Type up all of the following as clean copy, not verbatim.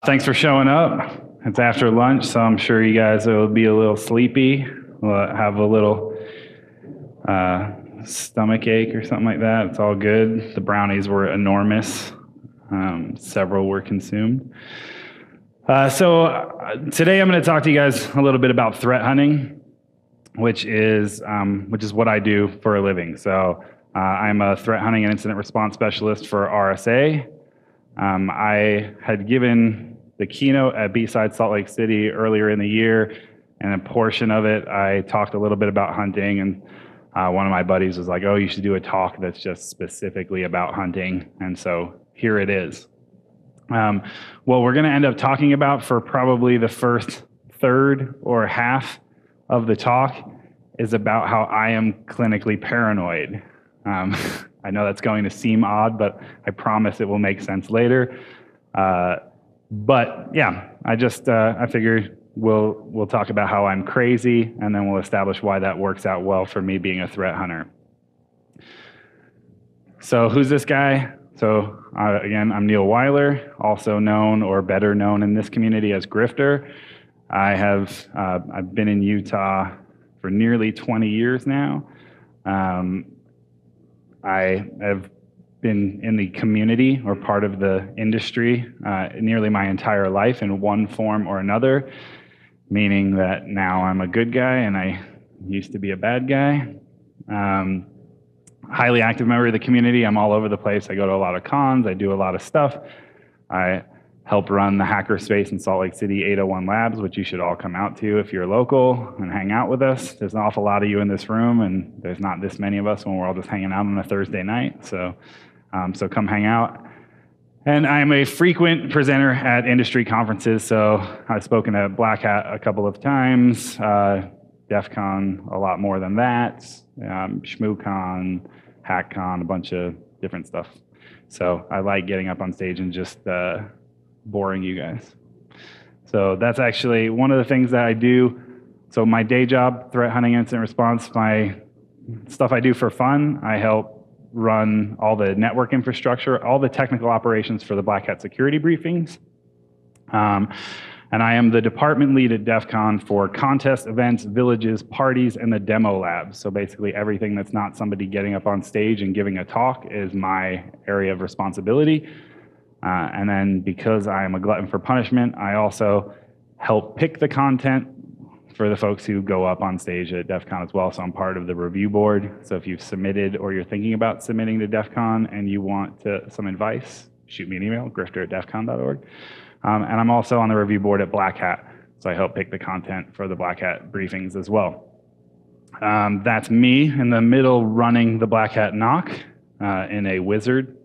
Thanks for showing up. It's after lunch, so I'm sure you guys will be a little sleepy, will have a little stomach ache or something like that. It's all good. The brownies were enormous. Several were consumed. So today I'm going to talk to you guys a little bit about threat hunting, which is what I do for a living. So I'm a threat hunting and incident response specialist for RSA. I had given the keynote at B-Side Salt Lake City earlier in the year, and a portion of it I talked a little bit about hunting, and one of my buddies was like, "Oh, you should do a talk that's just specifically about hunting," and so here it is. What we're going to end up talking about for probably the first third or half of the talk is about how I am clinically paranoid. I know that's going to seem odd, but I promise it will make sense later. But yeah, I figured we'll talk about how I'm crazy, and then we'll establish why that works out well for me being a threat hunter. So who's this guy? So again, I'm Neil Wyler, also known or better known in this community as Grifter. I've been in Utah for nearly 20 years now. I have been in the community or part of the industry nearly my entire life in one form or another, meaning that now I'm a good guy and I used to be a bad guy. Highly active member of the community. I'm all over the place. I go to a lot of cons. I do a lot of stuff. I help run the hackerspace in Salt Lake City 801 Labs, which you should all come out to if you're local and hang out with us. There's an awful lot of you in this room, and there's not this many of us when we're all just hanging out on a Thursday night. So come hang out. And I'm a frequent presenter at industry conferences. So I've spoken at Black Hat a couple of times, DEF CON a lot more than that, ShmooCon, HackCon, a bunch of different stuff. So I like getting up on stage and just boring you guys. So that's actually one of the things that I do. So my day job, threat hunting incident response, my stuff I do for fun, I help run all the network infrastructure, all the technical operations for the Black Hat security briefings. And I am the department lead at DEF CON for contests, events, villages, parties, and the demo labs. So basically everything that's not somebody getting up on stage and giving a talk is my area of responsibility. And then because I am a glutton for punishment, I also help pick the content for the folks who go up on stage at DEF CON as well. So I'm part of the review board. So if you've submitted or you're thinking about submitting to DEF CON and you want some advice, shoot me an email, grifter@defcon.org. And I'm also on the review board at Black Hat. So I help pick the content for the Black Hat briefings as well. That's me in the middle running the Black Hat knock in a wizard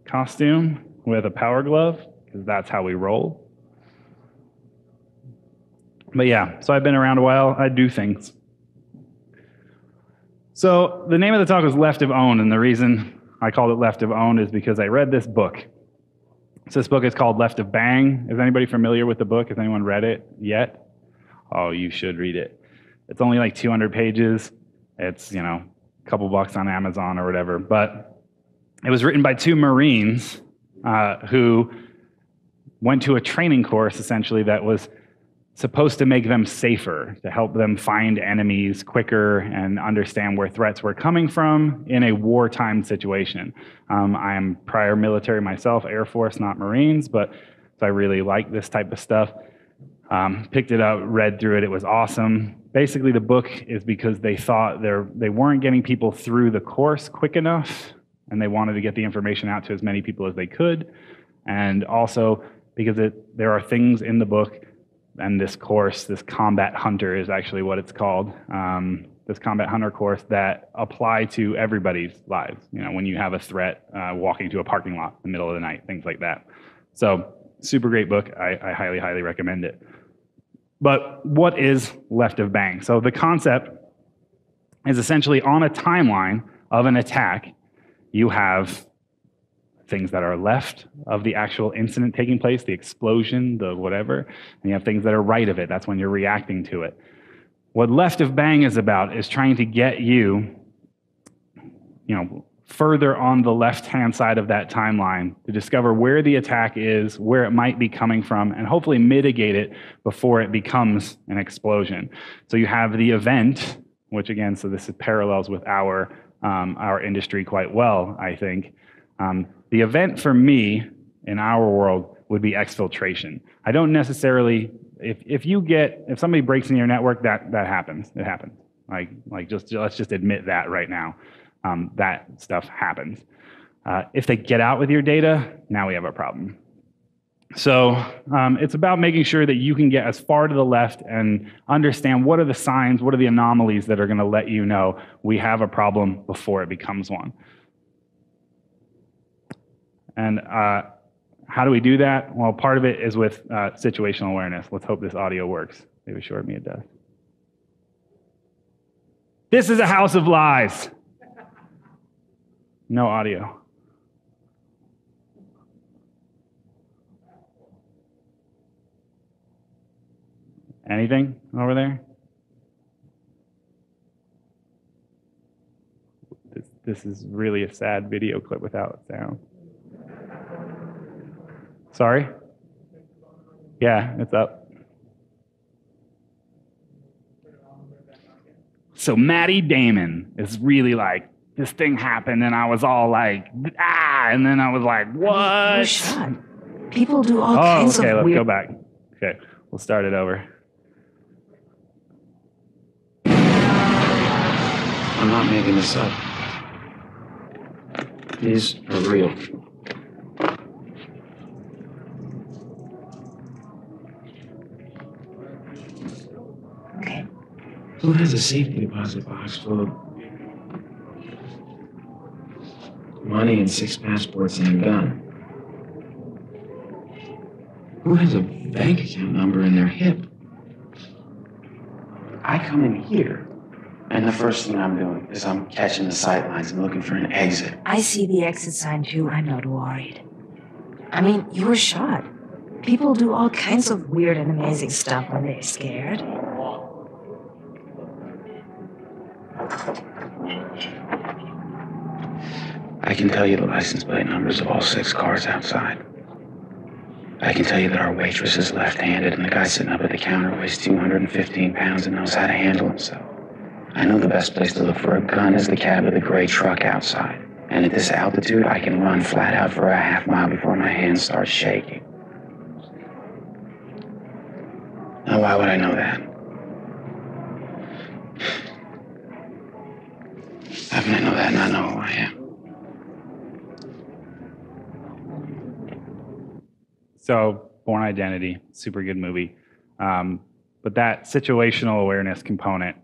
costume with a power glove, because that's how we roll. But yeah, so I've been around a while. I do things. So the name of the talk was Left of Owned, and the reason I called it Left of Owned is because I read this book. So this book is called Left of Bang. Is anybody familiar with the book? Has anyone read it yet? Oh, you should read it. It's only like 200 pages. It's, a couple bucks on Amazon or whatever. But it was written by two Marines who went to a training course, essentially, that was supposed to make them safer, to help them find enemies quicker and understand where threats were coming from in a wartime situation. I am prior military myself, Air Force, not Marines, but so I really like this type of stuff. Picked it up, read through it, it was awesome. Basically, the book is because they thought they weren't getting people through the course quick enough, and they wanted to get the information out to as many people as they could. And also because there are things in the book, and this course, this Combat Hunter is actually what it's called, this Combat Hunter course that apply to everybody's lives. When you have a threat, walking to a parking lot in the middle of the night, things like that. So super great book. I highly, highly recommend it. But what is Left of Bang? So the concept is essentially on a timeline of an attack, you have things that are left of the actual incident taking place, the explosion, the whatever, and you have things that are right of it. That's when you're reacting to it. What Left of Bang is about is trying to get you, further on the left-hand side of that timeline to discover where the attack is, where it might be coming from, and hopefully mitigate it before it becomes an explosion. So you have the event, which again, so this parallels with our industry quite well, I think. The event for me in our world would be exfiltration. I don't necessarily, if somebody breaks into your network, that happens. It happens. Let's just admit that right now. That stuff happens. If they get out with your data, now we have a problem. So it's about making sure that you can get as far to the left and understand what are the signs, what are the anomalies that are going to let you know we have a problem before it becomes one. And how do we do that? Well, part of it is with situational awareness. Let's hope this audio works. They've assured me it does. This is a house of lies. No audio. Anything over there? This is really a sad video clip without sound. Sorry? Yeah, it's up. So Matty Damon is really like, this thing happened and I was all like, and then I was like, what? You're shot. People do all kinds of weird... Okay, let's go back. Okay, we'll start it over. I'm not making this up. These are real. Okay. Who has a safety deposit box full of money and 6 passports and a gun? Who has a bank account number in their hip? I come in here, and the first thing I'm doing is I'm catching the sight lines and looking for an exit. I see the exit sign too. I'm not worried. I mean, you were shot. People do all kinds of weird and amazing stuff when they're scared. I can tell you the license plate numbers of all 6 cars outside. I can tell you that our waitress is left-handed and the guy sitting up at the counter weighs 215 pounds and knows how to handle himself. I know the best place to look for a gun is the cab of the gray truck outside. And at this altitude, I can run flat out for a half mile before my hands start shaking. Now, why would I know that? How can I know that and not know who I am? So, Born Identity, super good movie. But that situational awareness component,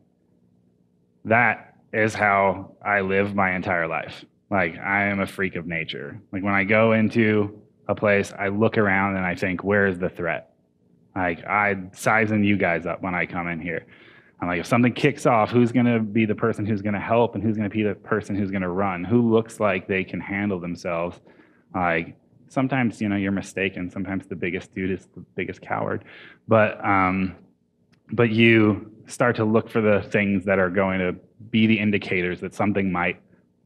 that is how I live my entire life. Like, I am a freak of nature. Like, when I go into a place, I look around and I think, where is the threat? Like, I sizing you guys up when I come in here. I'm like, if something kicks off, who's going to be the person who's going to help and who's going to be the person who's going to run? Who looks like they can handle themselves? Like, sometimes, you're mistaken. Sometimes the biggest dude is the biggest coward. But you start to look for the things that are going to be the indicators that something might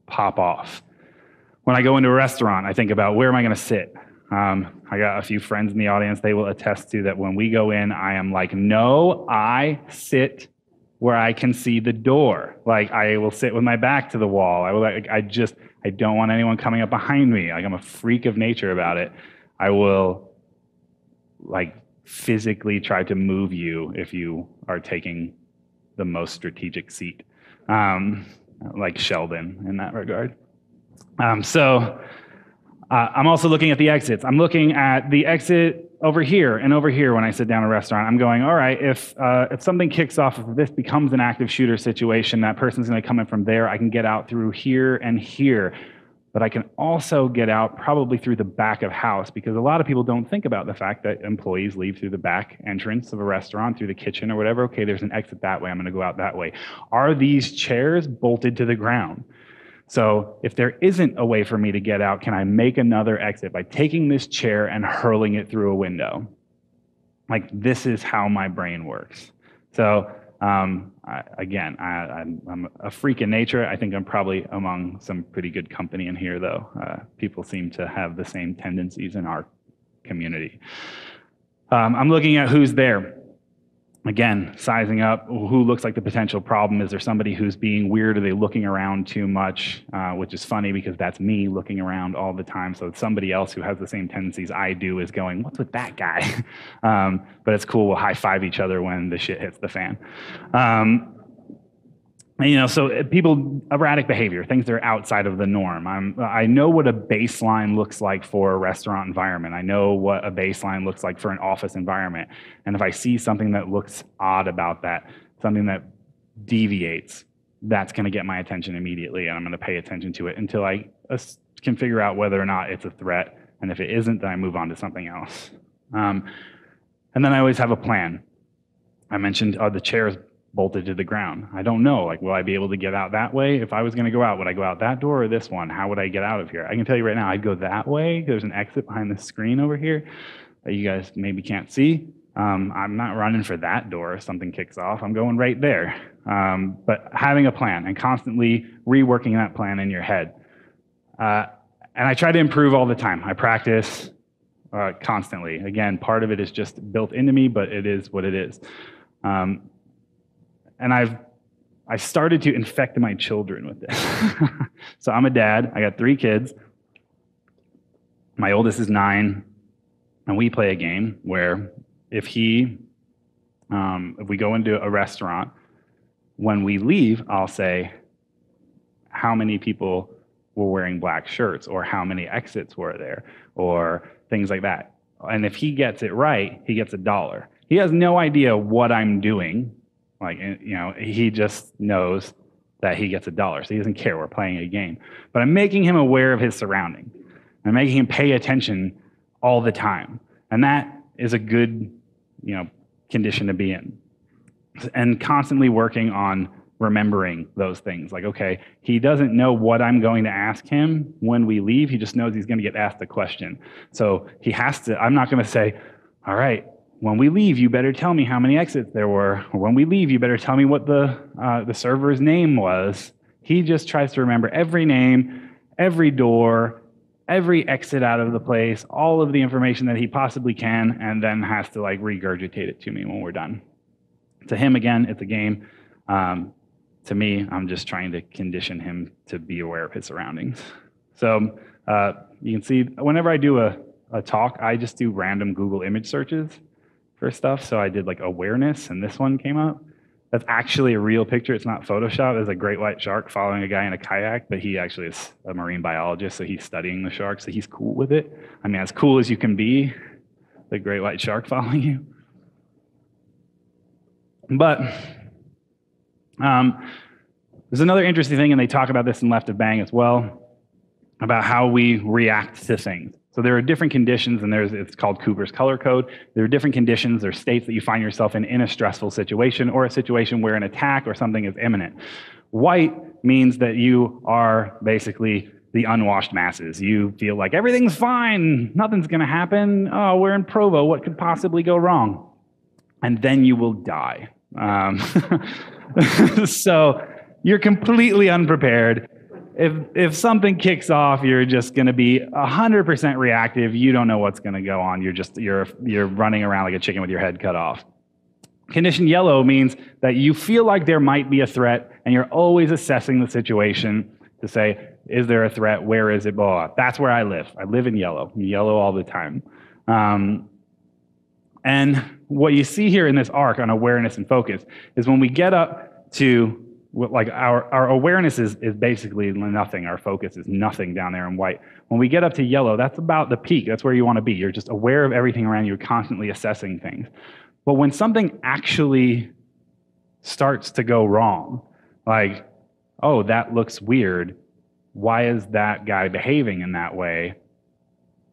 pop off. When I go into a restaurant, I think about, where am I going to sit? I got a few friends in the audience. They will attest to that when we go in, I am like, no, I sit where I can see the door. Like, I will sit with my back to the wall. I don't want anyone coming up behind me. Like, I'm a freak of nature about it. I will, physically try to move you if you are taking the most strategic seat, like Sheldon in that regard. I'm also looking at the exits. I'm looking at the exit over here and over here when I sit down in a restaurant. I'm going, all right, if something kicks off, if this becomes an active shooter situation, that person's going to come in from there. I can get out through here and here. But I can also get out probably through the back of house, because a lot of people don't think about the fact that employees leave through the back entrance of a restaurant, through the kitchen or whatever. Okay, there's an exit that way. I'm going to go out that way. Are these chairs bolted to the ground? So if there isn't a way for me to get out, can I make another exit by taking this chair and hurling it through a window? Like, this is how my brain works. So I'm a freak in nature. I think I'm probably among some pretty good company in here, though. People seem to have the same tendencies in our community. I'm looking at who's there. Again, sizing up who looks like the potential problem. Is there somebody who's being weird? Are they looking around too much? Which is funny because that's me looking around all the time. So somebody else who has the same tendencies I do is going, what's with that guy? But it's cool. We'll high five each other when the shit hits the fan. So people, erratic behavior, things that are outside of the norm. I know what a baseline looks like for a restaurant environment. I know what a baseline looks like for an office environment. And if I see something that looks odd about that, something that deviates, that's going to get my attention immediately, and I'm going to pay attention to it until I can figure out whether or not it's a threat. And if it isn't, then I move on to something else. And then I always have a plan. I mentioned the chairs bolted to the ground. I don't know, will I be able to get out that way? If I was going to go out, would I go out that door or this one? How would I get out of here? I can tell you right now, I'd go that way. There's an exit behind the screen over here that you guys maybe can't see. I'm not running for that door if something kicks off. I'm going right there. But having a plan and constantly reworking that plan in your head. And I try to improve all the time. I practice constantly. Again, part of it is just built into me, but it is what it is. And I started to infect my children with this. So I'm a dad. I got 3 kids. My oldest is 9, and we play a game where if we go into a restaurant, when we leave, I'll say, how many people were wearing black shirts, or how many exits were there, or things like that. And if he gets it right, he gets $1. He has no idea what I'm doing. He just knows that he gets $1, so he doesn't care. We're playing a game. But I'm making him aware of his surroundings. I'm making him pay attention all the time. And that is a good, condition to be in. And constantly working on remembering those things. Okay, he doesn't know what I'm going to ask him when we leave. He just knows he's going to get asked a question. So I'm not going to say, all right, when we leave, you better tell me how many exits there were. Or when we leave, you better tell me what the server's name was. He just tries to remember every name, every door, every exit out of the place, all of the information that he possibly can, and then has to regurgitate it to me when we're done. To him, again, it's a game. To me, I'm just trying to condition him to be aware of his surroundings. So you can see whenever I do a talk, I just do random Google image searches for stuff. So I did awareness, and this one came up. That's actually a real picture. It's not Photoshop. There's a great white shark following a guy in a kayak, but he actually is a marine biologist, so he's studying the shark, so he's cool with it. I mean, as cool as you can be, the great white shark following you. But there's another interesting thing, and they talk about this in Left of Bang as well, about how we react to things. So there are different conditions, and it's called Cooper's color code. There are different conditions or states that you find yourself in a stressful situation, or a situation where an attack or something is imminent. White means that you are basically the unwashed masses. You feel like everything's fine, nothing's going to happen. Oh, we're in Provo, what could possibly go wrong? And then you will die. So you're completely unprepared. If something kicks off, you're just going to be 100% reactive. You don't know what's going to go on. You're running around like a chicken with your head cut off. Condition yellow means that you feel like there might be a threat, and you're always assessing the situation to say, is there a threat? Where is it? Blah, blah. That's where I live. I live in yellow. Yellow all the time. And what you see here in this arc on awareness and focus is when we get up to our awareness is basically nothing. Our focus is nothing down there in white. When we get up to yellow, that's about the peak. That's where you want to be. You're just aware of everything around you, constantly assessing things. But when something actually starts to go wrong, oh, that looks weird. Why is that guy behaving in that way?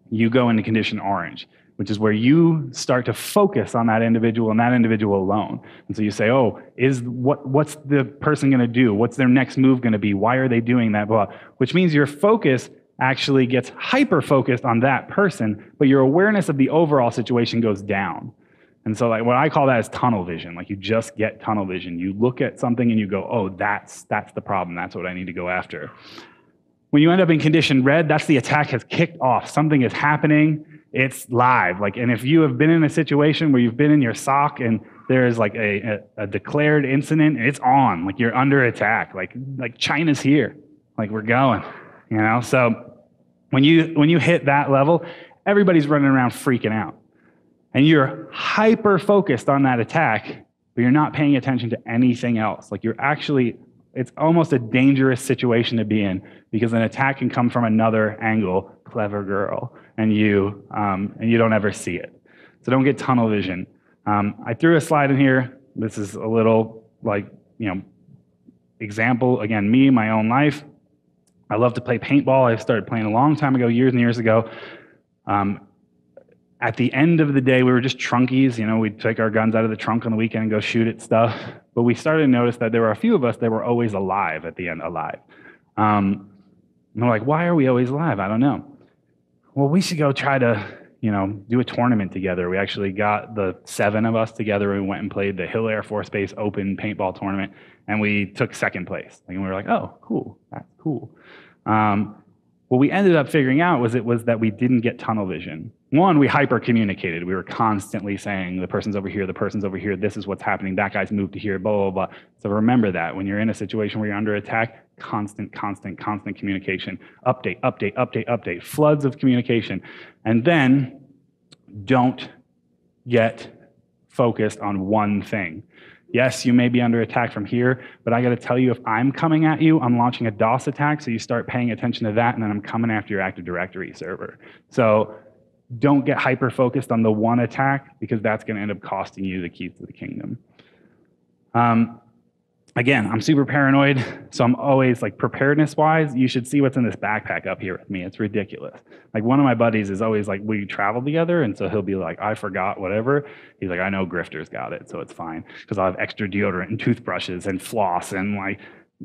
You go into condition orange, which is where you start to focus on that individual and that individual alone. And so you say, oh, what's the person going to do? What's their next move going to be? Why are they doing that? Blah, which means your focus actually gets hyper-focused on that person, but your awareness of the overall situation goes down. And so like what I call that is tunnel vision. Like you just get tunnel vision. You look at something and you go, oh, that's the problem. That's what I need to go after. When you end up in condition red, that's the attack has kicked off. Something is happening. It's live. Like, and if you have been in a situation where you've been in your sock and there is like a declared incident, and it's on. Like you're under attack. Like China's here. Like we're going. You know. So when you hit that level, everybody's running around freaking out, and you're hyper focused on that attack, but you're not paying attention to anything else. Like it's almost a dangerous situation to be in because an attack can come from another angle. Clever girl, and you don't ever see it. So don't get tunnel vision. I threw a slide in here. This is a little example. Again, my own life. I love to play paintball. I started playing a long time ago, years and years ago. At the end of the day, we were just trunkies. We'd take our guns out of the trunk on the weekend and go shoot at stuff. But we started to notice that there were a few of us that were always alive at the end, alive. And we're like, why are we always alive? I don't know. Well, we should go try to, do a tournament together. We actually got the 7 of us together and we went and played the Hill Air Force Base Open paintball tournament, and we took 2nd place. And we were like, oh, cool, that's cool. What we ended up figuring out was that we didn't get tunnel vision. One, we hyper-communicated. We were constantly saying, the person's over here, this is what's happening, that guy's moved to here, blah, blah, blah. So remember that. When you're in a situation where you're under attack, constant communication. Update, floods of communication. And then don't get focused on one thing. Yes, you may be under attack from here, but I got to tell you, if I'm coming at you, I'm launching a DOS attack, so you start paying attention to that, and then I'm coming after your Active Directory server. So don't get hyper-focused on the one attack, because that's going to end up costing you the keys to the kingdom. Again, I'm super paranoid, so I'm always, preparedness-wise, you should see what's in this backpack up here with me. It's ridiculous. One of my buddies is always like, we travel together, and so he'll be like, I forgot whatever. He's like, I know Grifter's got it, so it's fine, because I'll have extra deodorant and toothbrushes and floss and,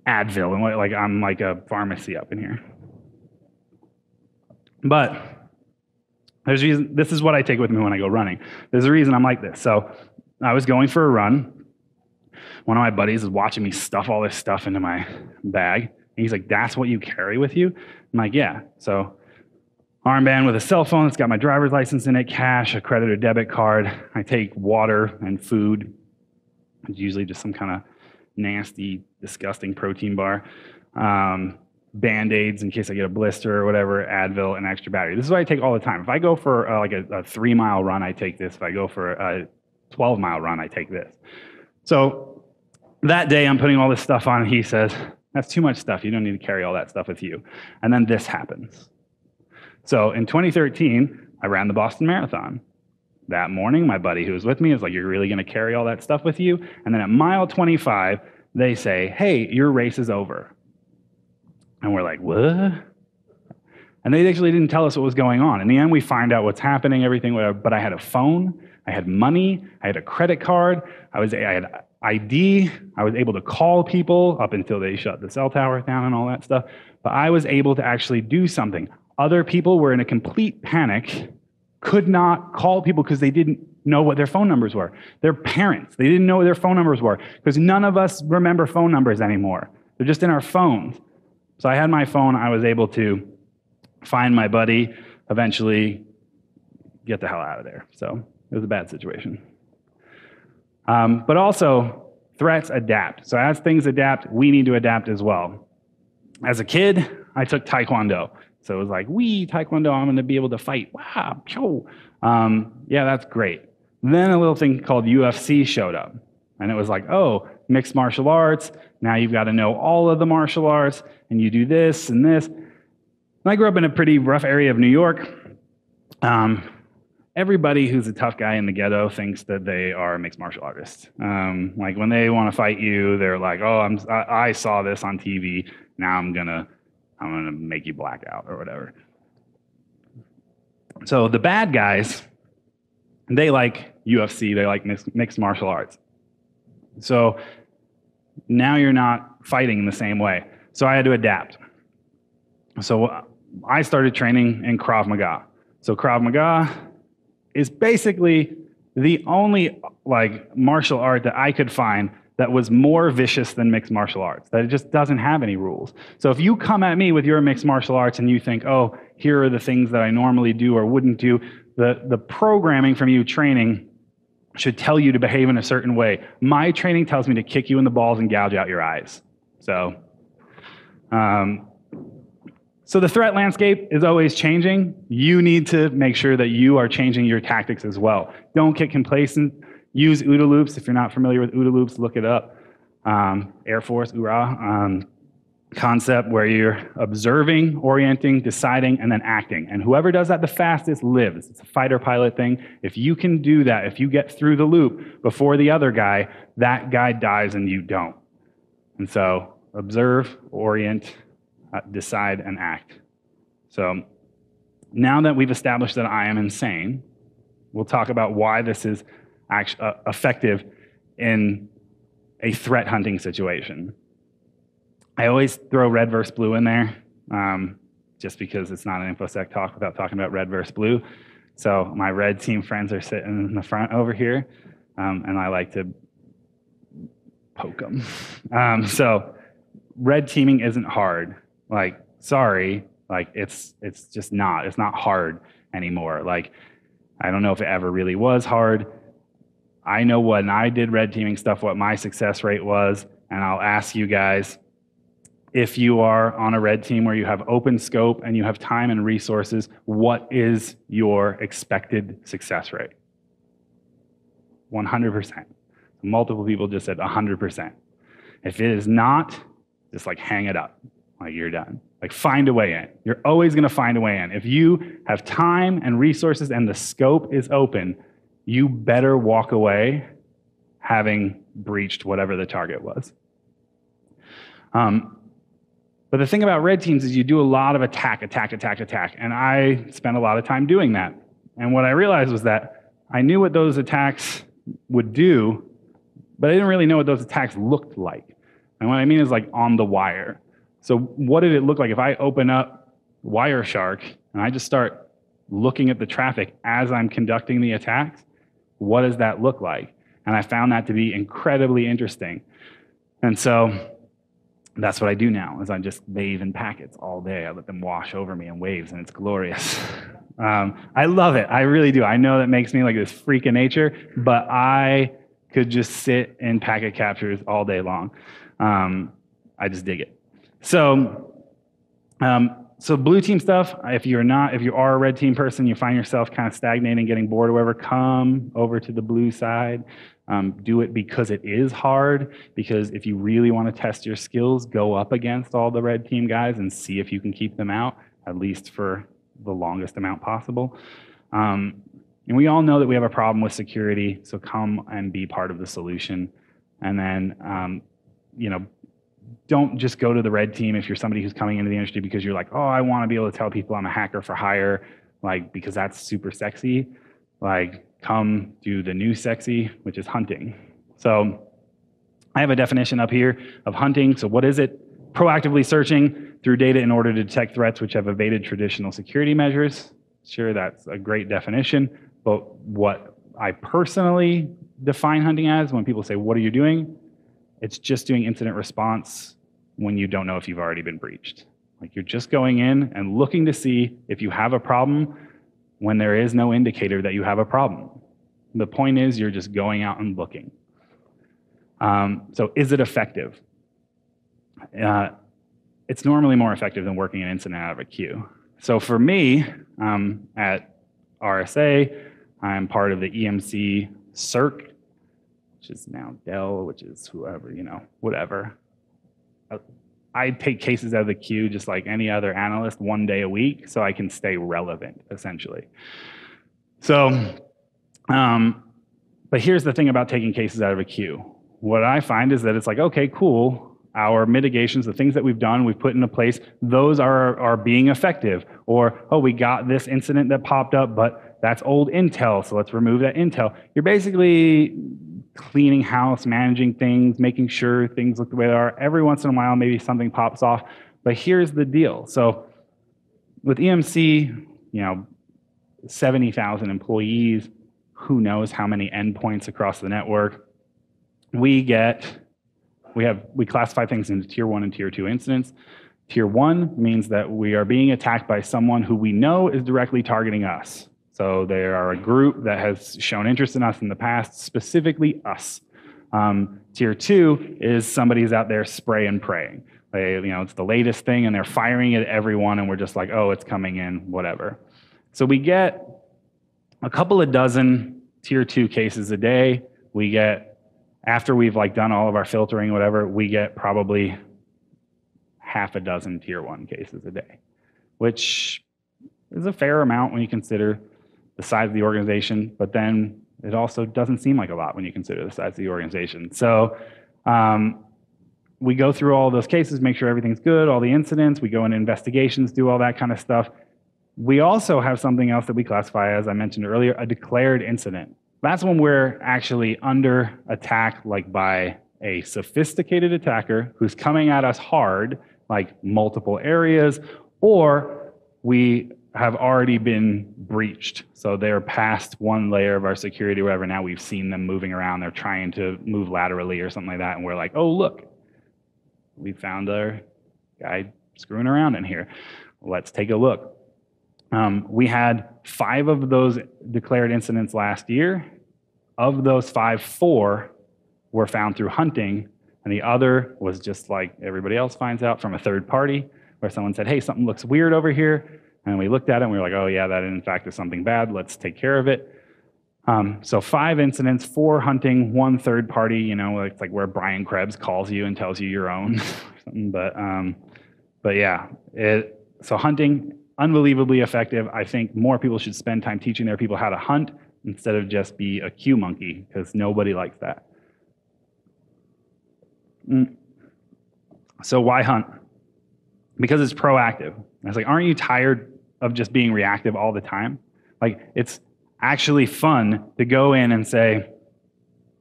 Advil, and I'm like a pharmacy up in here. But this is what I take with me when I go running. There's a reason I'm like this. So I was going for a run. One of my buddies is watching me stuff all this stuff into my bag. And he's like, that's what you carry with you? I'm like, yeah. So armband with a cell phone that's got my driver's license in it, cash, a credit or debit card. I take water and food. It's usually just some kind of nasty, disgusting protein bar. Band-Aids in case I get a blister or whatever, Advil, and extra battery. This is what I take all the time. If I go for a 3-mile run, I take this. If I go for a 12-mile run, I take this. So that day, I'm putting all this stuff on, and he says, that's too much stuff. You don't need to carry all that stuff with you. And then this happens. So in 2013, I ran the Boston Marathon. That morning, my buddy who was with me is like, you're really going to carry all that stuff with you? And then at mile 25, they say, hey, your race is over. And we're like, what? And they actually didn't tell us what was going on. In the end, we find out what's happening, everything, whatever. But I had a phone, I had money, I had a credit card, I had ID, I was able to call people up until they shut the cell tower down and all that stuff. But I was able to actually do something. Other people were in a complete panic, could not call people because they didn't know what their phone numbers were. Their parents, they didn't know what their phone numbers were because none of us remember phone numbers anymore. They're just in our phones. So I had my phone, I was able to find my buddy, eventually get the hell out of there. So it was a bad situation. But also, threats adapt. So as things adapt, we need to adapt as well. As a kid, I took Taekwondo. So it was like, Taekwondo, I'm going to be able to fight. Wow, pew. Yeah, that's great. Then a little thing called UFC showed up. And it was like, oh, mixed martial arts. Now you've got to know all of the martial arts, and you do this and this. And I grew up in a pretty rough area of New York. Everybody who's a tough guy in the ghetto thinks that they are mixed martial artists. When they want to fight you, they're like, oh, I saw this on TV. Now I'm gonna make you black out or whatever. So the bad guys, they like UFC, they like mixed martial arts. So now you're not fighting in the same way. So I had to adapt. So I started training in Krav Maga. So Krav Maga is basically the only like martial art that I could find that was more vicious than mixed martial arts, that it just doesn't have any rules. So if you come at me with your mixed martial arts and you think, oh, here are the things that I normally do or wouldn't do, the programming from you training should tell you to behave in a certain way. My training tells me to kick you in the balls and gouge out your eyes. So the threat landscape is always changing. You need to make sure that you are changing your tactics as well. Don't get complacent. Use OODA loops. If you're not familiar with OODA loops, look it up. Air Force, OORA, concept where you're observing, orienting, deciding, and then acting. And whoever does that the fastest lives. It's a fighter pilot thing. If you can do that, if you get through the loop before the other guy, that guy dies and you don't. And so observe, orient, decide, and act. So now that we've established that I am insane, we'll talk about why this is actually effective in a threat hunting situation. I always throw red versus blue in there, just because it's not an InfoSec talk without talking about red versus blue. So my red team friends are sitting in the front over here, and I like to poke them. So red teaming isn't hard. Like, sorry, like it's just not. It's not hard anymore. Like, I don't know if it ever really was hard. I know when I did red teaming stuff, what my success rate was, and I'll ask you guys, if you are on a red team where you have open scope and you have time and resources, what is your expected success rate? 100%. Multiple people just said 100%. If it is not, just like hang it up, like you're done. Like find a way in. You're always gonna find a way in. If you have time and resources and the scope is open, you better walk away having breached whatever the target was. But the thing about red teams is you do a lot of attack, and I spent a lot of time doing that. And what I realized was that I knew what those attacks would do, but I didn't really know what those attacks looked like. And what I mean is like on the wire. So what did it look like if I open up Wireshark and I just start looking at the traffic as I'm conducting the attacks? What does that look like? And I found that to be incredibly interesting. And so that's what I do now, is I just bathe in packets all day. I let them wash over me in waves, and it's glorious. I love it. I really do. I know that makes me like this freak of nature, but I could just sit in packet captures all day long. I just dig it. So blue team stuff, if you are a red team person, you find yourself kind of stagnating, getting bored or whatever, come over to the blue side. Do it because it is hard, because if you really want to test your skills, go up against all the red team guys and see if you can keep them out, at least for the longest amount possible. And we all know that we have a problem with security, so come and be part of the solution. And then, don't just go to the red team if you're somebody who's coming into the industry because you're like, oh, I want to be able to tell people I'm a hacker for hire, like, because that's super sexy. Like, come do the new sexy, which is hunting. So I have a definition up here of hunting. So what is it? Proactively searching through data in order to detect threats which have evaded traditional security measures. Sure, that's a great definition, but what I personally define hunting as, when people say, what are you doing? It's just doing incident response when you don't know if you've already been breached. Like, you're just going in and looking to see if you have a problem when there is no indicator that you have a problem. The point is, you're just going out and looking. So is it effective? It's normally more effective than working an incident out of a queue. So for me, at RSA, I'm part of the EMC CERC, which is now Dell, which is whoever, whatever. I take cases out of the queue just like any other analyst 1 day a week so I can stay relevant, essentially. So, but here's the thing about taking cases out of a queue. What I find is that it's like, okay, cool. Our mitigations, the things that we've done, we've put into place, those are being effective. Or, oh, we got this incident that popped up, but that's old intel, so let's remove that intel. You're basically cleaning house, managing things, making sure things look the way they are. Every once in a while, maybe something pops off. But here's the deal. So with EMC, 70,000 employees, who knows how many endpoints across the network. We classify things into tier 1 and tier 2 incidents. Tier 1 means that we are being attacked by someone who we know is directly targeting us. So they are a group that has shown interest in us in the past, specifically us. Tier 2 is somebody's out there spray and praying. It's the latest thing and they're firing at everyone and we're just like, oh, it's coming in, whatever. So we get a couple of dozen tier 2 cases a day. We get, after we've done all of our filtering, whatever, we get probably half a dozen tier 1 cases a day, which is a fair amount when you consider the size of the organization, but then it also doesn't seem like a lot when you consider the size of the organization. So we go through all those cases, make sure everything's good, all the incidents, we go into investigations, do all that kind of stuff. We also have something else that we classify, as I mentioned earlier, a declared incident. That's when we're actually under attack, by a sophisticated attacker who's coming at us hard, multiple areas, or we have already been breached. So they're past one layer of our security, whatever. Now we've seen them moving around. They're trying to move laterally or something like that. And we're like, oh, look, we found our guy screwing around in here. Let's take a look. We had 5 of those declared incidents last year. Of those 5, 4 were found through hunting, and the other was just like everybody else finds out from a third party, where someone said, hey, something looks weird over here. And we looked at it and we were like, oh yeah, that in fact is something bad. Let's take care of it. So 5 incidents, 4 hunting, 1 third party, it's like where Brian Krebs calls you and tells you your own. But yeah, so hunting, unbelievably effective. I think more people should spend time teaching their people how to hunt instead of just be a queue monkey, because nobody likes that. So why hunt? Because it's proactive. And it's like, aren't you tired of just being reactive all the time? It's actually fun to go in and say,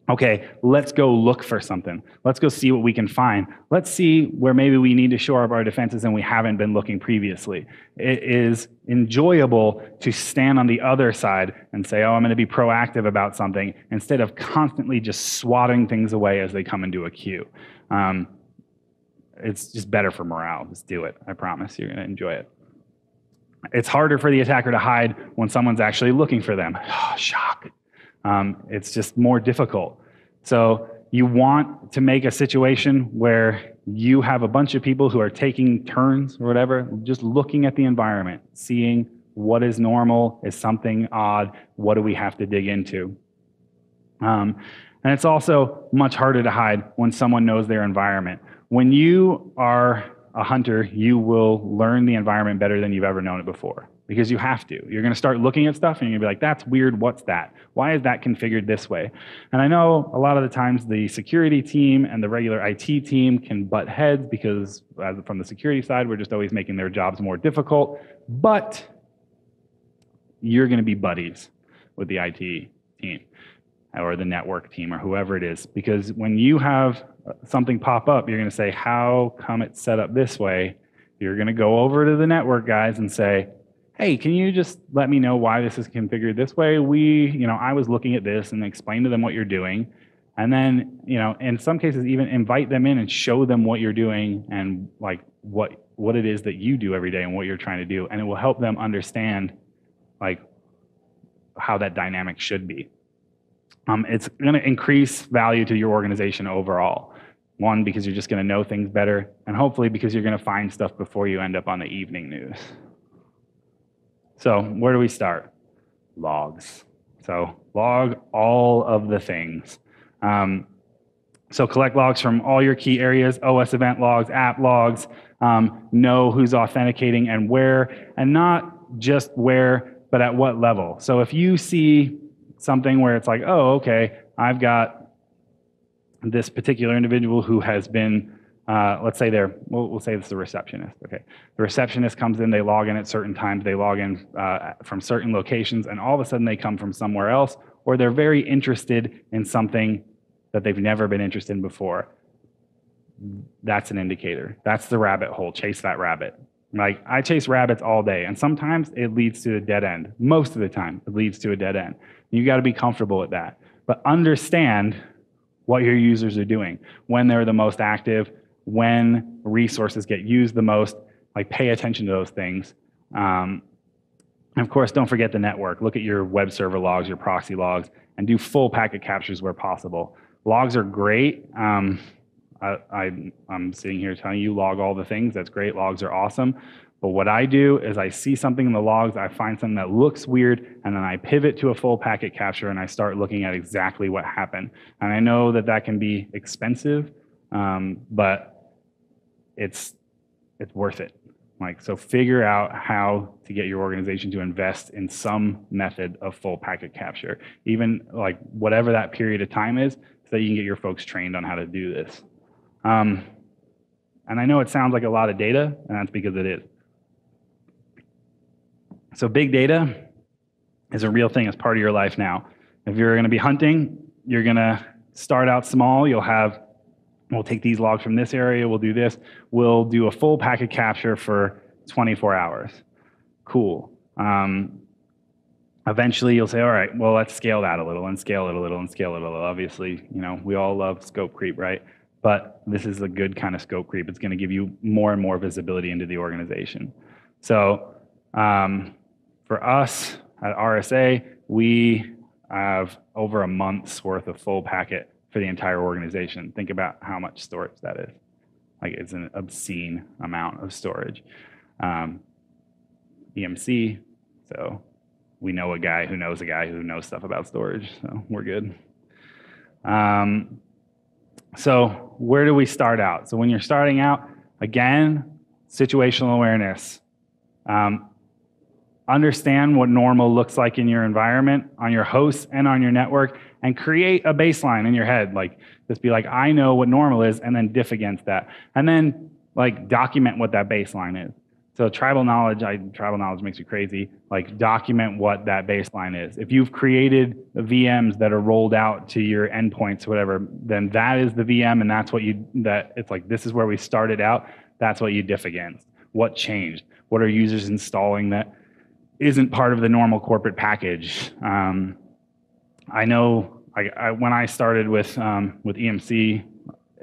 okay, let's go look for something. Let's go see what we can find. Let's see where maybe we need to shore up our defenses and we haven't been looking previously. It is enjoyable to stand on the other side and say, oh, I'm going to be proactive about something, instead of constantly just swatting things away as they come into a queue. It's just better for morale. Just do it. I promise you're going to enjoy it. It's harder for the attacker to hide when someone's actually looking for them. Oh, shock. It's just more difficult. So you want to make a situation where you have a bunch of people who are taking turns or whatever, just looking at the environment, seeing what is normal, is something odd, what do we have to dig into? And it's also much harder to hide when someone knows their environment. When you are a hunter, you will learn the environment better than you've ever known it before, because you have to. You're going to start looking at stuff and you're going to be like, that's weird, what's that? Why is that configured this way? And I know a lot of the times the security team and the regular IT team can butt heads, because from the security side, we're just always making their jobs more difficult, but you're going to be buddies with the IT team or the network team or whoever it is, because when you have something pop up, you're going to say, how come it's set up this way? You're going to go over to the network guys and say, hey, can you just let me know why this is configured this way? I was looking at this, and explain to them what you're doing. And then, in some cases, even invite them in and show them what you're doing and what it is that you do every day and what you're trying to do. And it will help them understand how that dynamic should be. It's going to increase value to your organization overall. One, because you're just going to know things better, and hopefully because you're going to find stuff before you end up on the evening news. So where do we start? Logs. So log all of the things. So collect logs from all your key areas, OS event logs, app logs, know who's authenticating and where, and not just where, but at what level. So if you see something where it's like, oh, okay, I've got this particular individual who has been, let's say we'll say it's the receptionist. Okay, the receptionist comes in, they log in at certain times, they log in from certain locations, and all of a sudden they come from somewhere else, or they're very interested in something that they've never been interested in before. That's an indicator. That's the rabbit hole. Chase that rabbit. Like, I chase rabbits all day, and sometimes it leads to a dead end. Most of the time, it leads to a dead end. You got to be comfortable with that. But understand what your users are doing, when they're the most active, when resources get used the most. Like, pay attention to those things. And of course, don't forget the network. Look at your web server logs, your proxy logs, and do full packet captures where possible. Logs are great. I'm sitting here telling you log all the things. That's great. Logs are awesome. But what I do is I see something in the logs, I find something that looks weird, and then I pivot to a full packet capture and I start looking at exactly what happened. And I know that that can be expensive, but it's worth it. Like, so figure out how to get your organization to invest in some method of full packet capture, even like whatever that period of time is, so that you can get your folks trained on how to do this. And I know it sounds like a lot of data, and that's because it is. So big data is a real thing as part of your life now. If you're going to be hunting, you're going to start out small. We'll take these logs from this area, we'll do this. We'll do a full packet capture for 24 hours. Cool. Eventually you'll say, all right, well, let's scale that a little and scale it a little and scale it a little. Obviously, we all love scope creep, right? But this is a good kind of scope creep. It's going to give you more and more visibility into the organization. So for us at RSA, we have over a month's worth of full packet for the entire organization. Think about how much storage that is. Like, it's an obscene amount of storage. EMC, so we know a guy who knows stuff about storage, so we're good. So where do we start out? So when you're starting out, again, situational awareness. Understand what normal looks like in your environment, on your hosts and on your network, and create a baseline in your head. Like, just be like, I know what normal is, and then diff against that. And then like document what that baseline is. So tribal knowledge makes you crazy. Like, document what that baseline is. If you've created VMs that are rolled out to your endpoints, whatever, then that is the VM, and that's what it's like, this is where we started out. That's what you diff against. What changed? What are users installing that isn't part of the normal corporate package? I know when I started with EMC,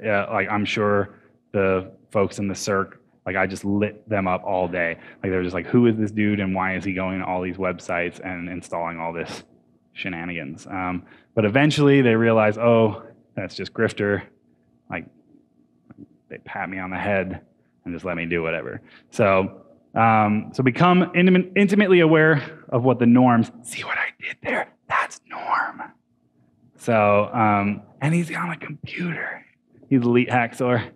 like, I'm sure the folks in the circ, like, I just lit them up all day. Like, they're just like, who is this dude and why is he going to all these websites and installing all this shenanigans? But eventually they realize, oh, that's just Grifter. Like, they pat me on the head and just let me do whatever. So become intimately aware of what the norms. See what I did there? That's norm. So, and he's on a computer. He's elite hacksaw.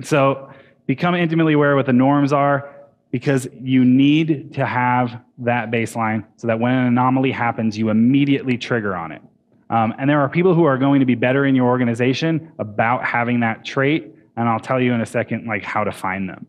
So become intimately aware of what the norms are, because you need to have that baseline so that when an anomaly happens, you immediately trigger on it. And there are people who are going to be better in your organization about having that trait, and I'll tell you in a second, like, how to find them.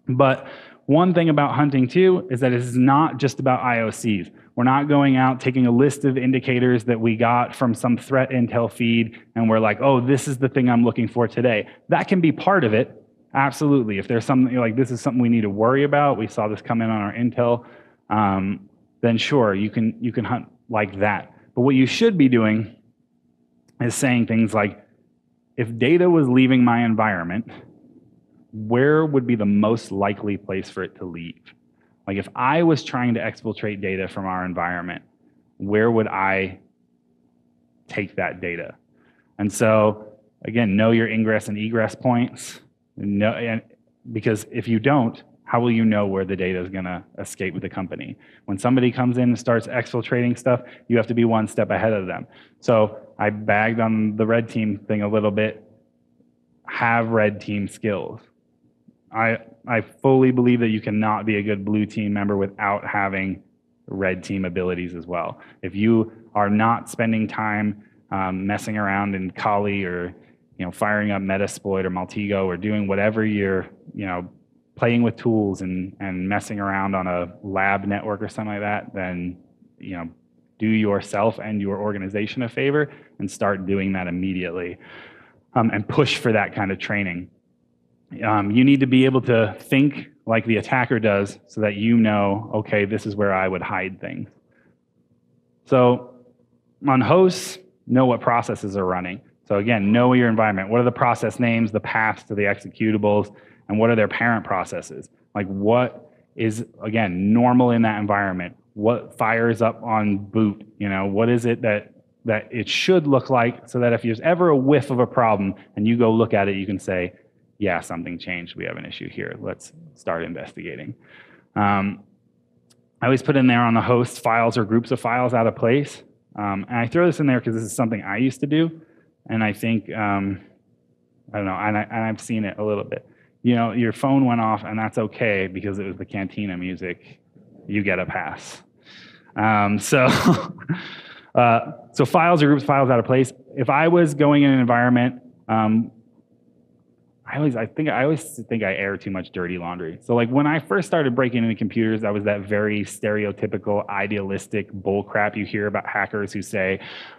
But one thing about hunting too is that it is not just about IOCs. We're not going out taking a list of indicators that we got from some threat intel feed and we're like, oh, this is the thing I'm looking for today. That can be part of it, absolutely. If there's something like, this is something we need to worry about, we saw this come in on our intel, then sure, you can hunt like that. But what you should be doing is saying things like, if data was leaving my environment, where would be the most likely place for it to leave? Like, if I was trying to exfiltrate data from our environment, where would I take that data? And so, again, know your ingress and egress points. Because if you don't, how will you know where the data is going to escape with the company? When somebody comes in and starts exfiltrating stuff, you have to be one step ahead of them. So I bagged on the red team thing a little bit. Have red team skills. I fully believe that you cannot be a good blue team member without having red team abilities as well. If you are not spending time messing around in Kali or firing up Metasploit or Maltego or doing whatever you're playing with tools and messing around on a lab network or something like that, then do yourself and your organization a favor and start doing that immediately, and push for that kind of training. You need to be able to think like the attacker does so that you know, okay, this is where I would hide things. So on hosts, know what processes are running. So again, know your environment. What are the process names, the paths to the executables, and what are their parent processes? Like what is, again, normal in that environment? What fires up on boot? What is it that it should look like so that if there's ever a whiff of a problem and you go look at it, you can say, yeah, something changed. We have an issue here. Let's start investigating. I always put in there on the host files or groups of files out of place. And I throw this in there because this is something I used to do. And I think, I don't know, and I've seen it a little bit. Your phone went off and that's okay because it was the Cantina music. You get a pass. So files or groups of files out of place. If I was going in an environment, I always think I air too much dirty laundry. So like when I first started breaking into computers, I was that very stereotypical, idealistic bullcrap you hear about hackers who say,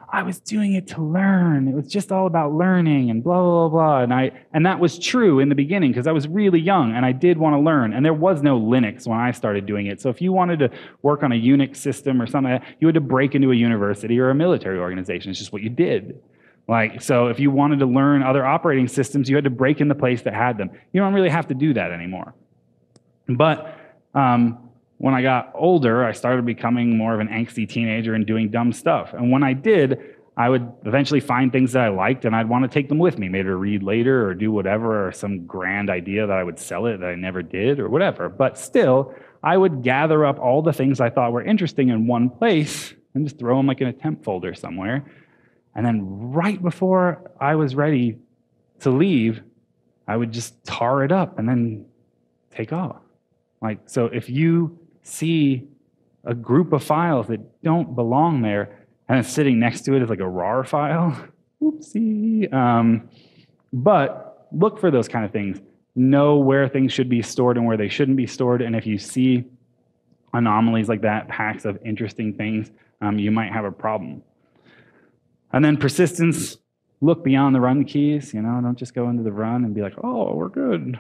I was doing it to learn. It was just all about learning and blah, blah, blah. And that was true in the beginning because I was really young and I did want to learn. And there was no Linux when I started doing it. So if you wanted to work on a Unix system or something like that, you had to break into a university or a military organization. It's just what you did. So if you wanted to learn other operating systems, you had to break in the place that had them. You don't really have to do that anymore. But when I got older, I started becoming more of an angsty teenager and doing dumb stuff. And when I did, I would eventually find things that I liked and I'd want to take them with me, maybe to read later or do whatever, or some grand idea that I would sell it that I never did or whatever. But still, I would gather up all the things I thought were interesting in one place and just throw them like in a temp folder somewhere. And then right before I was ready to leave, I would just tar it up and then take off. So if you see a group of files that don't belong there and it's sitting next to it as like a RAR file, whoopsie. But look for those kind of things. Know where things should be stored and where they shouldn't be stored. And if you see anomalies like that, packs of interesting things, you might have a problem. And then persistence, look beyond the run keys. Don't just go into the run and be like, oh, we're good.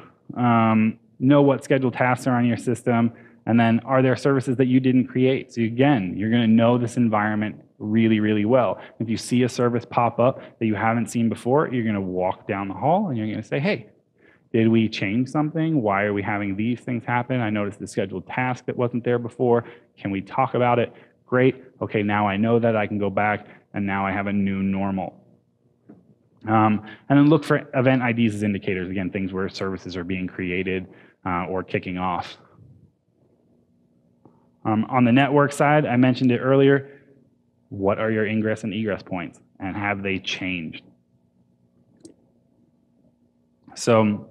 Know what scheduled tasks are on your system. And then are there services that you didn't create? So again, you're going to know this environment really, really well. If you see a service pop up that you haven't seen before, you're going to walk down the hall and you're going to say, hey, did we change something? Why are we having these things happen? I noticed the scheduled task that wasn't there before. Can we talk about it? Great. Okay, now I know that I can go back and now I have a new normal. And then look for event IDs as indicators. Again, things where services are being created or kicking off. On the network side, I mentioned it earlier. What are your ingress and egress points? And have they changed? So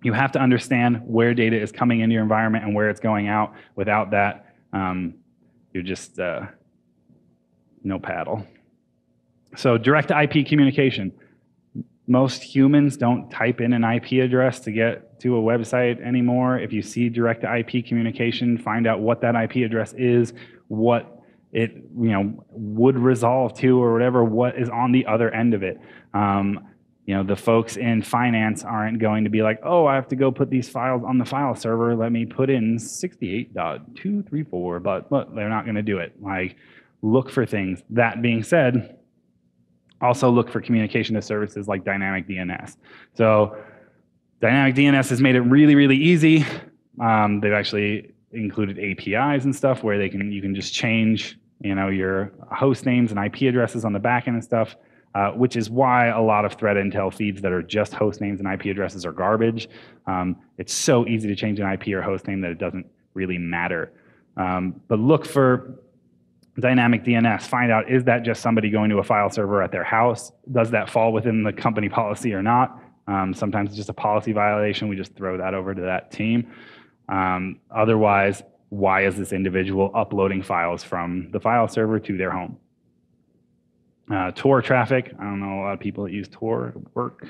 you have to understand where data is coming into your environment and where it's going out. Without that, you're just no paddle. So direct to IP communication. Most humans don't type in an IP address to get to a website anymore. If you see direct to IP communication, find out what that IP address is, what it would resolve to, or whatever, what is on the other end of it. The folks in finance aren't going to be like, oh, I have to go put these files on the file server. Let me put in 68.234, but they're not going to do it. Look for things. That being said, also look for communication to services like dynamic DNS. So dynamic DNS has made it really, really easy. They've actually included APIs and stuff where you can just change your host names and IP addresses on the back end and stuff, which is why a lot of threat intel feeds that are just host names and IP addresses are garbage. It's so easy to change an IP or host name that it doesn't really matter. But look for dynamic DNS. Find out, is that just somebody going to a file server at their house? Does that fall within the company policy or not? Sometimes it's just a policy violation. We just throw that over to that team. Otherwise, why is this individual uploading files from the file server to their home? Tor traffic. I don't know a lot of people that use Tor at work,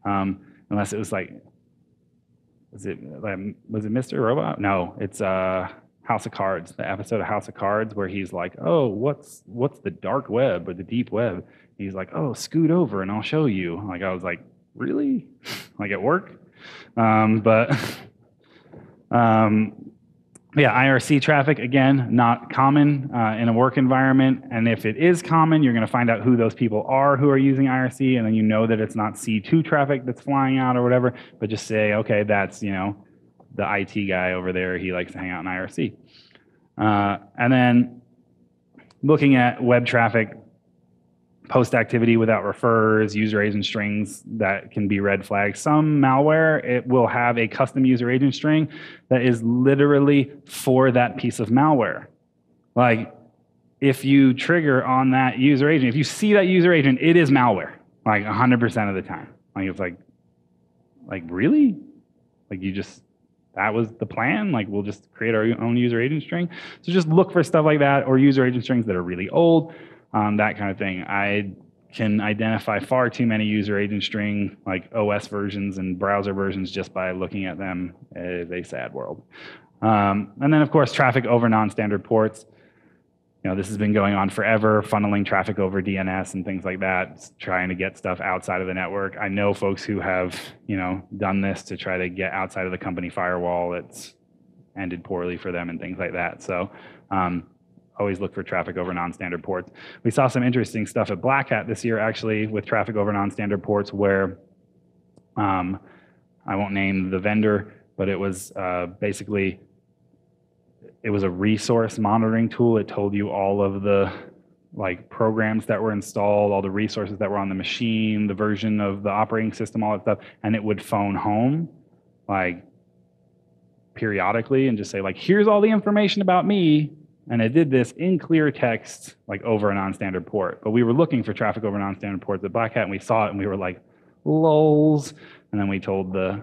unless it was was it Mr. Robot? No, it's House of Cards, the episode of House of Cards where he's like, oh, what's the dark web or the deep web? He's like, oh, scoot over and I'll show you. I was like, really? At work? But yeah, IRC traffic, again, not common in a work environment. And if it is common, you're going to find out who those people are who are using IRC, and then you know that it's not C2 traffic that's flying out or whatever, but just say, okay, that's, you know, the IT guy over there, he likes to hang out in IRC. And then looking at web traffic, post activity without refers, user agent strings that can be red flags. Some malware, it will have a custom user agent string that is literally for that piece of malware. Like, if you trigger on that user agent, if you see that user agent, it is malware, like 100% of the time. Like, it's like really? Like, you just, that was the plan? Like, we'll just create our own user agent string? So just look for stuff like that, or user agent strings that are really old. That kind of thing. I can identify far too many user agent string, like OS versions and browser versions, just by looking at them. It's a sad world. And then, of course, traffic over non-standard ports. You know, this has been going on forever, funneling traffic over DNS and things like that, trying to get stuff outside of the network. I know folks who have, you know, done this to try to get outside of the company firewall. It's ended poorly for them and things like that. So, always look for traffic over non-standard ports. We saw some interesting stuff at Black Hat this year, actually, with traffic over non-standard ports, where I won't name the vendor, but it was basically, it was a resource monitoring tool. It told you all of the like programs that were installed, all the resources that were on the machine, the version of the operating system, all that stuff, and it would phone home like periodically and just say, like, here's all the information about me. And it did this in clear text, like over a non-standard port. But we were looking for traffic over non-standard ports at Black Hat, and we saw it, and we were like, lols. And then we told the,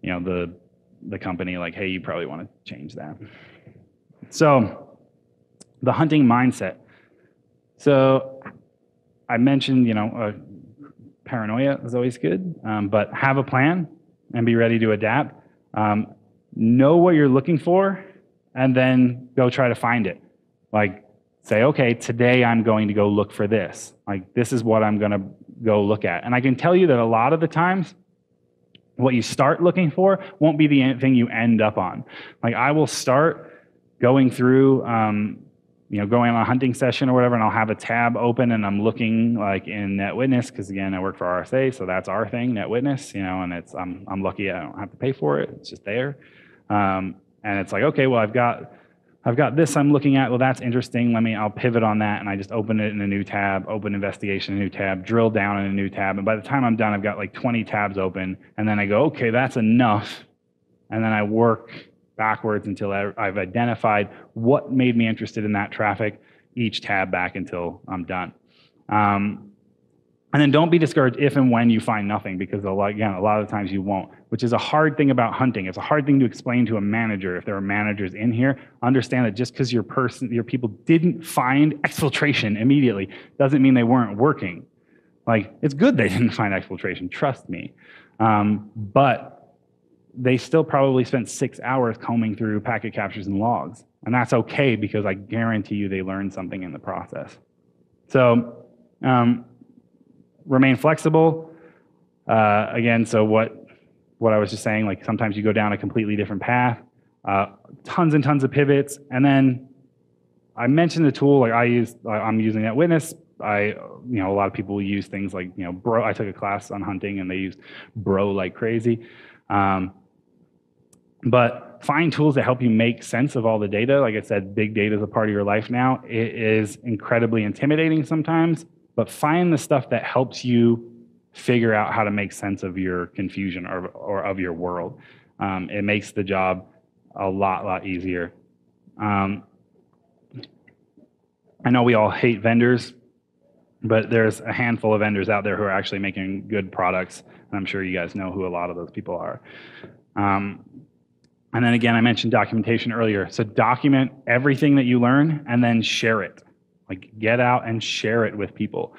you know, the company, like, hey, you probably want to change that. So the hunting mindset. So I mentioned, you know, paranoia is always good, but have a plan and be ready to adapt. Know what you're looking for, and then go try to find it. Like, say, okay, today I'm going to go look for this. Like, this is what I'm going to go look at. And I can tell you that a lot of the times, what you start looking for won't be the thing you end up on. Like, I will start going through, you know, going on a hunting session or whatever, and I'll have a tab open, and I'm looking like in NetWitness, because again, I work for RSA, so that's our thing, NetWitness, you know, and it's, I'm lucky I don't have to pay for it. It's just there. And it's like, okay, well, I've got this I'm looking at. Well, that's interesting. I'll pivot on that, and I just open it in a new tab, open investigation, a new tab, drill down in a new tab. And by the time I'm done, I've got like 20 tabs open, and then I go, okay, that's enough. And then I work backwards until I've identified what made me interested in that traffic, each tab back until I'm done. And then don't be discouraged if and when you find nothing, because a lot of the times you won't, which is a hard thing about hunting. It's a hard thing to explain to a manager. If there are managers in here, understand that just because your people didn't find exfiltration immediately doesn't mean they weren't working. Like, it's good they didn't find exfiltration, trust me. But they still probably spent 6 hours combing through packet captures and logs. And that's okay, because I guarantee you they learned something in the process. So, remain flexible. Again, so what I was just saying, like, sometimes you go down a completely different path, tons and tons of pivots. And then I mentioned the tool, like I'm using NetWitness. You know, a lot of people use things like, you know, Bro. I took a class on hunting, and they used Bro like crazy. But find tools that help you make sense of all the data. Like I said, big data is a part of your life now. It is incredibly intimidating sometimes, but find the stuff that helps you figure out how to make sense of your confusion or of your world. It makes the job a lot easier. I know we all hate vendors, but there's a handful of vendors out there who are actually making good products, and I'm sure you guys know who a lot of those people are. And then again, I mentioned documentation earlier. So document everything that you learn and then share it. Like, get out and share it with people.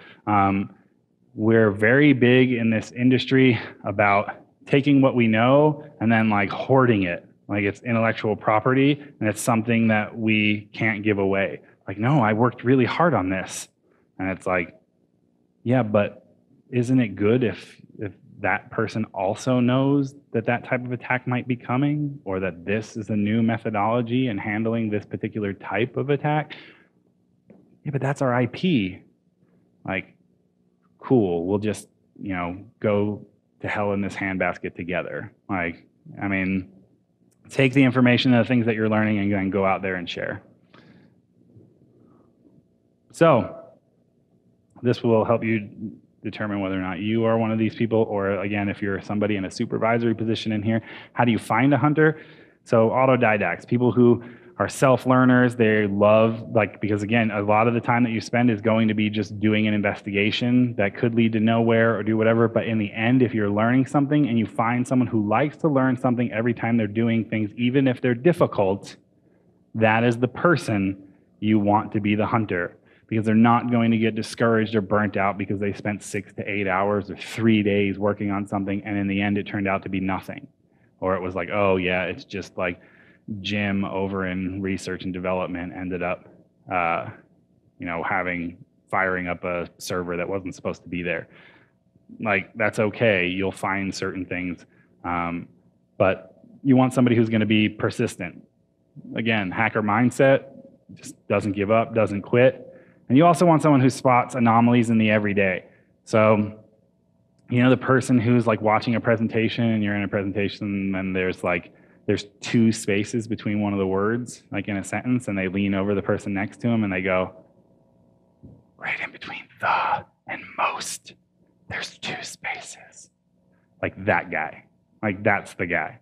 We're very big in this industry about taking what we know and then like hoarding it. Like, it's intellectual property, and it's something that we can't give away. Like, no, I worked really hard on this. And it's like, yeah, but isn't it good if that person also knows that that type of attack might be coming, or that this is a new methodology in handling this particular type of attack. Yeah, but that's our IP. Like, cool, we'll just, go to hell in this handbasket together. Like, I mean, take the information and the things that you're learning and then go out there and share. So this will help you determine whether or not you are one of these people, or again, if you're somebody in a supervisory position in here, how do you find a hunter? So autodidacts, people who are self-learners, they love, because again, a lot of the time that you spend is going to be just doing an investigation that could lead to nowhere or do whatever, but in the end, if you're learning something and you find someone who likes to learn something every time they're doing things, even if they're difficult, that is the person you want to be the hunter, because they're not going to get discouraged or burnt out because they spent 6 to 8 hours or 3 days working on something, and in the end, it turned out to be nothing. Or it was like, oh yeah, it's just like Jim over in research and development ended up, firing up a server that wasn't supposed to be there. Like, that's okay. You'll find certain things, but you want somebody who's going to be persistent. Again, hacker mindset, just doesn't give up, doesn't quit. And you also want someone who spots anomalies in the everyday. So, the person who's like watching a presentation and you're in a presentation and there's 2 spaces between one of the words, like in a sentence, and they lean over the person next to them and they go, right in between the and most, there's 2 spaces. Like that guy. Like, that's the guy.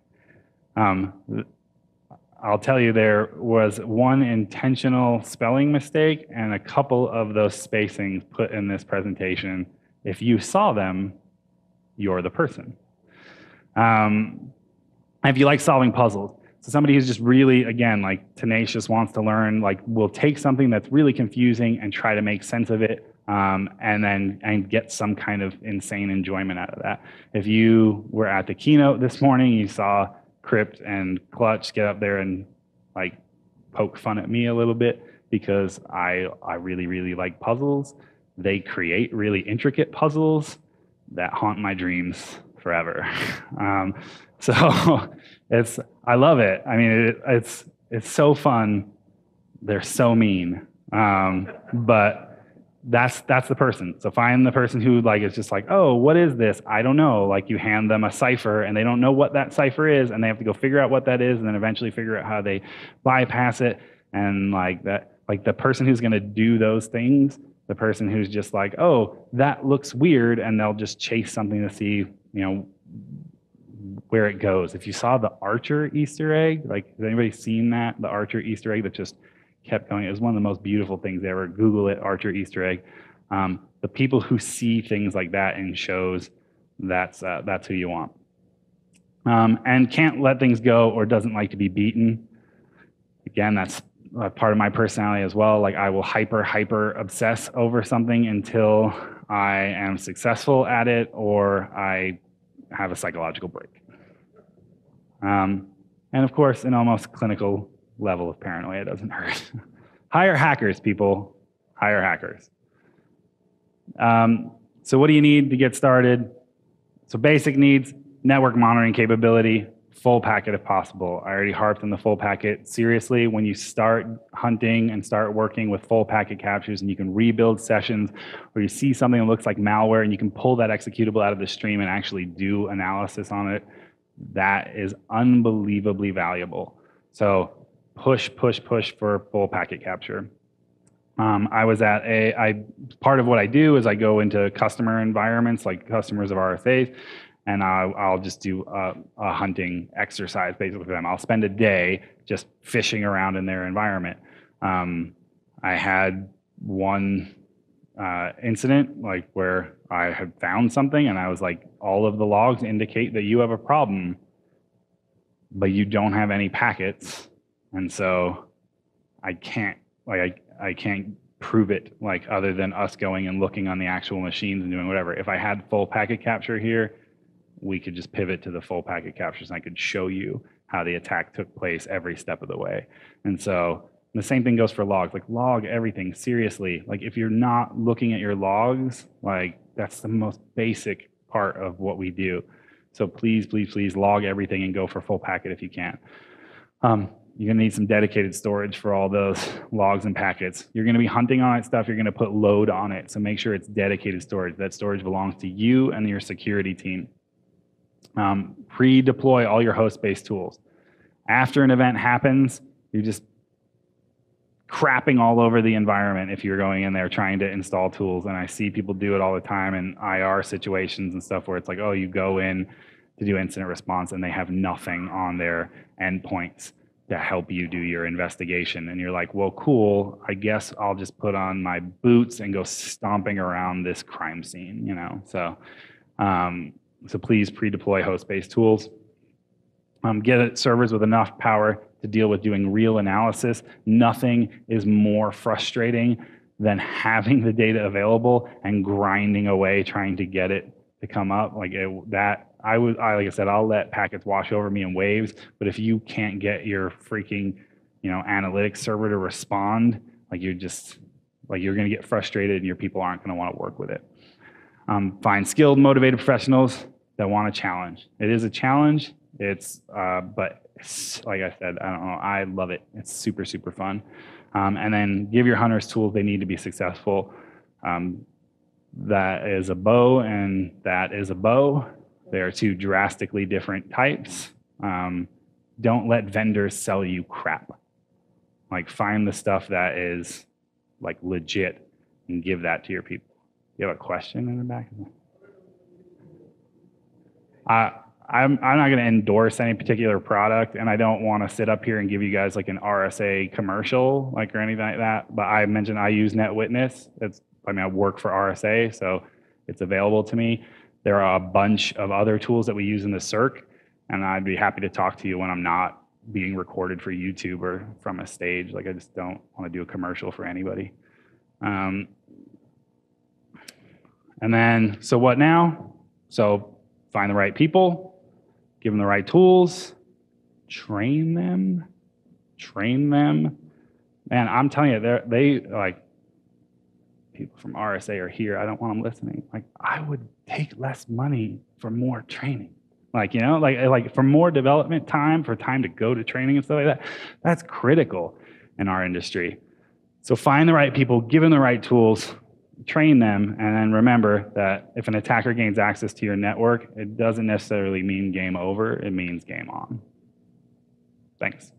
I'll tell you, there was one intentional spelling mistake and a couple of those spacings put in this presentation. If you saw them, you're the person. If you like solving puzzles, so somebody who's just really, again, like tenacious, wants to learn, like will take something that's really confusing and try to make sense of it, and get some kind of insane enjoyment out of that. If you were at the keynote this morning, you saw Crypt and Clutch get up there and like poke fun at me a little bit because I really, really like puzzles. They create really intricate puzzles that haunt my dreams forever. So I love it. I mean, it's so fun. They're so mean, but that's the person. So find the person who is just like, oh, what is this? I don't know. Like, you hand them a cipher and they don't know what that cipher is, and they have to go figure out what that is, and then eventually figure out how they bypass it. And the person who's going to do those things, the person who's just like, oh, that looks weird, and they'll just chase something to see, where it goes. If you saw the Archer Easter egg, has anybody seen that? The Archer Easter egg that just kept going. It was one of the most beautiful things ever. Google it, Archer Easter egg. The people who see things like that in shows, that's who you want. And can't let things go or doesn't like to be beaten. Again, that's part of my personality as well. Like, I will hyper obsess over something until I am successful at it or I have a psychological break. And of course, an almost clinical level of paranoia doesn't hurt. Hire hackers, people. Hire hackers. So what do you need to get started? So basic needs: network monitoring capability, full packet if possible. I already harped on the full packet. Seriously, when you start hunting and start working with full packet captures and you can rebuild sessions, or you see something that looks like malware and you can pull that executable out of the stream and actually do analysis on it, that is unbelievably valuable. So push for full packet capture. Part of what I do is I go into customer environments, like customers of RSAs, and I'll just do a hunting exercise basically for them. I'll spend a day just fishing around in their environment. I had one incident where I had found something and I was like, all of the logs indicate that you have a problem, but you don't have any packets, and so I can't prove it other than us going and looking on the actual machines and doing whatever. If I had full packet capture here, we could just pivot to the full packet captures and I could show you how the attack took place every step of the way. And so the same thing goes for logs. Log everything, seriously. If you're not looking at your logs, that's the most basic part of what we do. So please, please, please log everything and go for full packet if you can. You're gonna need some dedicated storage for all those logs and packets. You're gonna be hunting on it stuff, you're gonna put load on it, so make sure it's dedicated storage. That storage belongs to you and your security team. Pre-deploy all your host-based tools. After an event happens, you're just crapping all over the environment if you're going in there trying to install tools. And I see people do it all the time in IR situations and stuff where it's like, oh, you go in to do incident response and they have nothing on their endpoints to help you do your investigation. And you're like, well, cool, I guess I'll just put on my boots and go stomping around this crime scene, you know? So, so please pre-deploy host-based tools. Get servers with enough power to deal with doing real analysis. Nothing is more frustrating than having the data available and grinding away trying to get it to come up. Like like I said, I'll let packets wash over me in waves, but if you can't get your freaking, you know, analytics server to respond, like you're gonna get frustrated and your people aren't gonna wanna work with it. Find skilled, motivated professionals that want a challenge. It is a challenge. But like I said, I don't know, I love it. It's super, super fun. And then give your hunters tools they need to be successful. That is a bow and that is a bow. They are two drastically different types. Don't let vendors sell you crap. Like find the stuff that is like legit and give that to your people. You have a question in the back? I'm not going to endorse any particular product, and I don't want to sit up here and give you guys like an RSA commercial, like or anything like that. But I mentioned I use NetWitness. I work for RSA, so it's available to me. There are a bunch of other tools that we use in the CERC, and I'd be happy to talk to you when I'm not being recorded for YouTube or from a stage. Like I just don't want to do a commercial for anybody. And then, so what now? So find the right people, give them the right tools, train them. Man, I'm telling you, they like, people from RSA are here. I don't want them listening. Like, I would take less money for more training. Like, you know, like for more development time, for time to go to training and stuff like that. That's critical in our industry. So find the right people, give them the right tools, train them, and then remember that if an attacker gains access to your network, it doesn't necessarily mean game over, it means game on. Thanks.